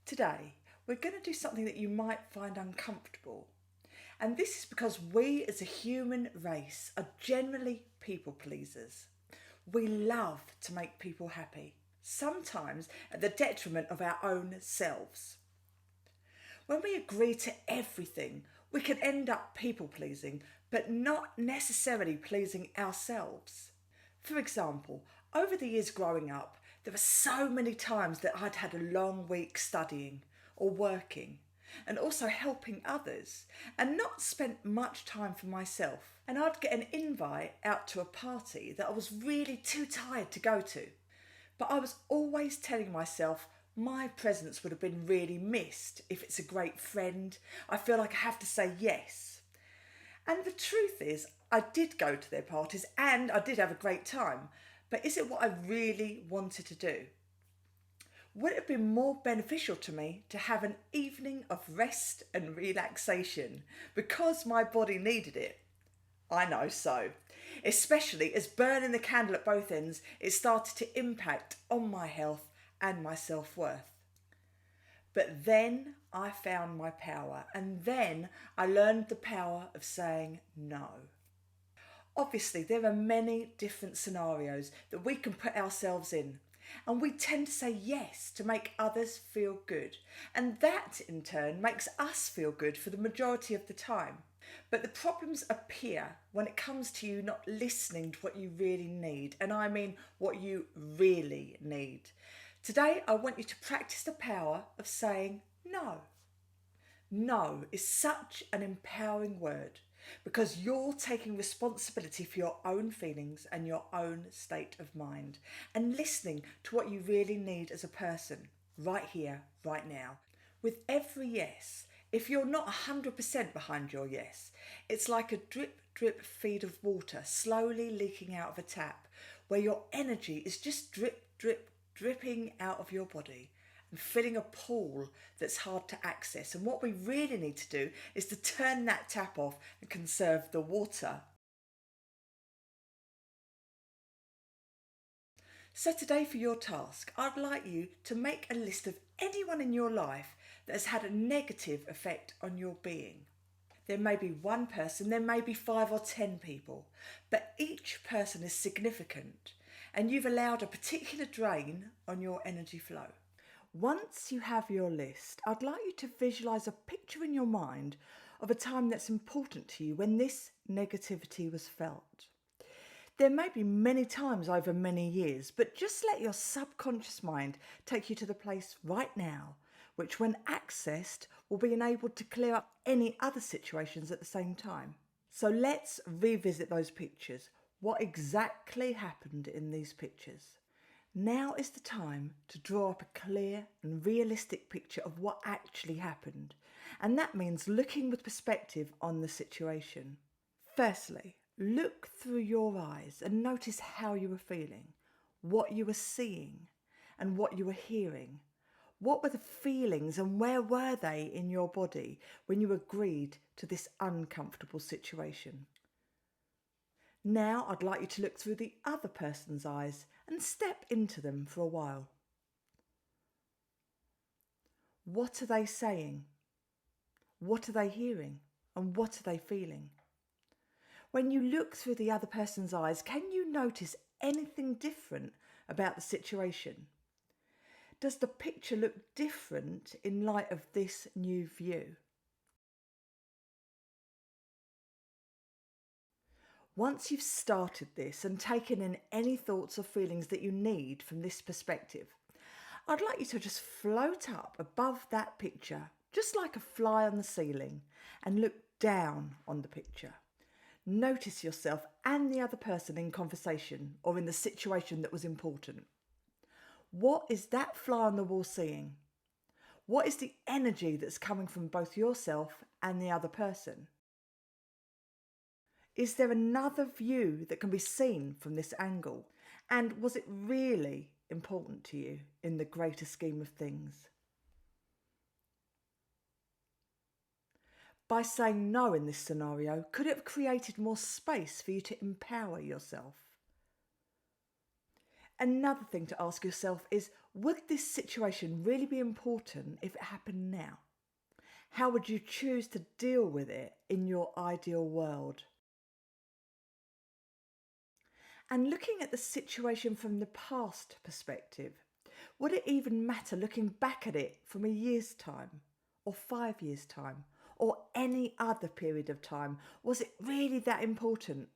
Today, we're going to do something that you might find uncomfortable. And this is because we as a human race are generally people pleasers. We love to make people happy, sometimes at the detriment of our own selves. When we agree to everything, we can end up people pleasing, but not necessarily pleasing ourselves. For example, over the years growing up, there were so many times that I'd had a long week studying or working and also helping others and not spent much time for myself. And I'd get an invite out to a party that I was really too tired to go to. But I was always telling myself my presence would have been really missed if it's a great friend. I feel like I have to say yes. And the truth is, I did go to their parties and I did have a great time. But is it what I really wanted to do? Would it have been more beneficial to me to have an evening of rest and relaxation because my body needed it? I know so. Especially as burning the candle at both ends, it started to impact on my health and my self-worth. But then I found my power, and then I learned the power of saying no. Obviously, there are many different scenarios that we can put ourselves in, and we tend to say yes to make others feel good, and that in turn makes us feel good for the majority of the time. But the problems appear when it comes to you not listening to what you really need, and I mean what you really need. Today, I want you to practice the power of saying no. No is such an empowering word because you're taking responsibility for your own feelings and your own state of mind and listening to what you really need as a person, right here, right now. With every yes, if you're not 100% behind your yes, it's like a drip, drip feed of water slowly leaking out of a tap where your energy is just drip, drip, dripping out of your body and filling a pool that's hard to access. And what we really need to do is to turn that tap off and conserve the water. So today for your task, I'd like you to make a list of anyone in your life that has had a negative effect on your being. There may be one person, there may be 5 or 10 people, but each person is significant and you've allowed a particular drain on your energy flow. Once you have your list, I'd like you to visualise a picture in your mind of a time that's important to you when this negativity was felt. There may be many times over many years, but just let your subconscious mind take you to the place right now, which when accessed will be enabled to clear up any other situations at the same time. So let's revisit those pictures. What exactly happened in these pictures? Now is the time to draw up a clear and realistic picture of what actually happened, and that means looking with perspective on the situation. Firstly, look through your eyes and notice how you were feeling, what you were seeing, and what you were hearing. What were the feelings and where were they in your body when you agreed to this uncomfortable situation? Now I'd like you to look through the other person's eyes and step into them for a while. What are they saying? What are they hearing? And what are they feeling? When you look through the other person's eyes, can you notice anything different about the situation? Does the picture look different in light of this new view? Once you've started this and taken in any thoughts or feelings that you need from this perspective, I'd like you to just float up above that picture, just like a fly on the ceiling, and look down on the picture. Notice yourself and the other person in conversation or in the situation that was important. What is that fly on the wall seeing? What is the energy that's coming from both yourself and the other person? Is there another view that can be seen from this angle? And was it really important to you in the greater scheme of things? By saying no in this scenario, could it have created more space for you to empower yourself? Another thing to ask yourself is, would this situation really be important if it happened now? How would you choose to deal with it in your ideal world? And looking at the situation from the past perspective, would it even matter looking back at it from a year's time, or 5 years' time, or any other period of time? Was it really that important?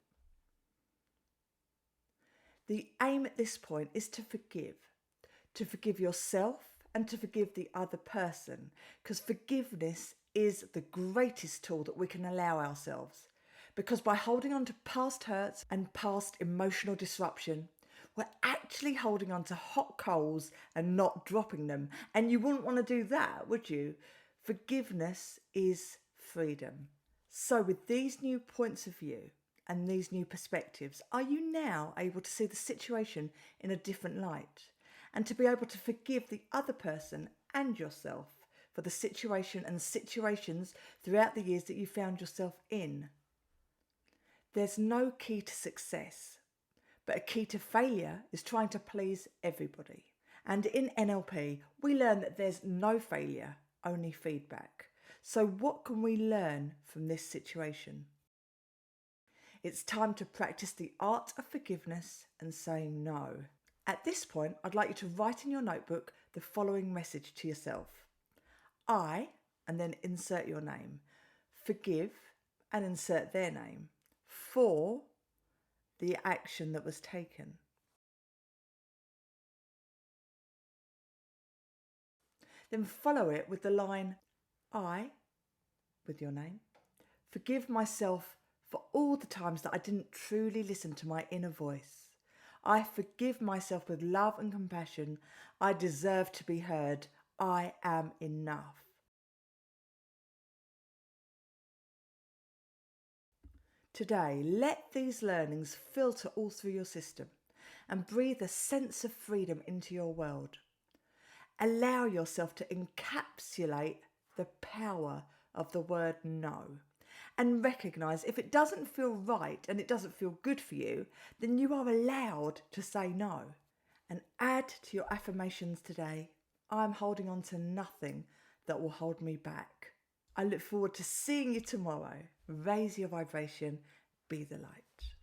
The aim at this point is to forgive yourself and to forgive the other person, because forgiveness is the greatest tool that we can allow ourselves. Because by holding on to past hurts and past emotional disruption, we're actually holding on to hot coals and not dropping them. And you wouldn't want to do that, would you? Forgiveness is freedom. So with these new points of view and these new perspectives, are you now able to see the situation in a different light and to be able to forgive the other person and yourself for the situation and situations throughout the years that you found yourself in? There's no key to success, but a key to failure is trying to please everybody. And in NLP, we learn that there's no failure, only feedback. So what can we learn from this situation? It's time to practice the art of forgiveness and saying no. At this point, I'd like you to write in your notebook the following message to yourself. I, and then insert your name. Forgive, and insert their name. For the action that was taken. Then follow it with the line, I, with your name, forgive myself for all the times that I didn't truly listen to my inner voice. I forgive myself with love and compassion. I deserve to be heard. I am enough. Today, let these learnings filter all through your system and breathe a sense of freedom into your world. Allow yourself to encapsulate the power of the word no and recognise if it doesn't feel right and it doesn't feel good for you, then you are allowed to say no. And add to your affirmations today, I'm holding on to nothing that will hold me back. I look forward to seeing you tomorrow. Raise your vibration, be the light.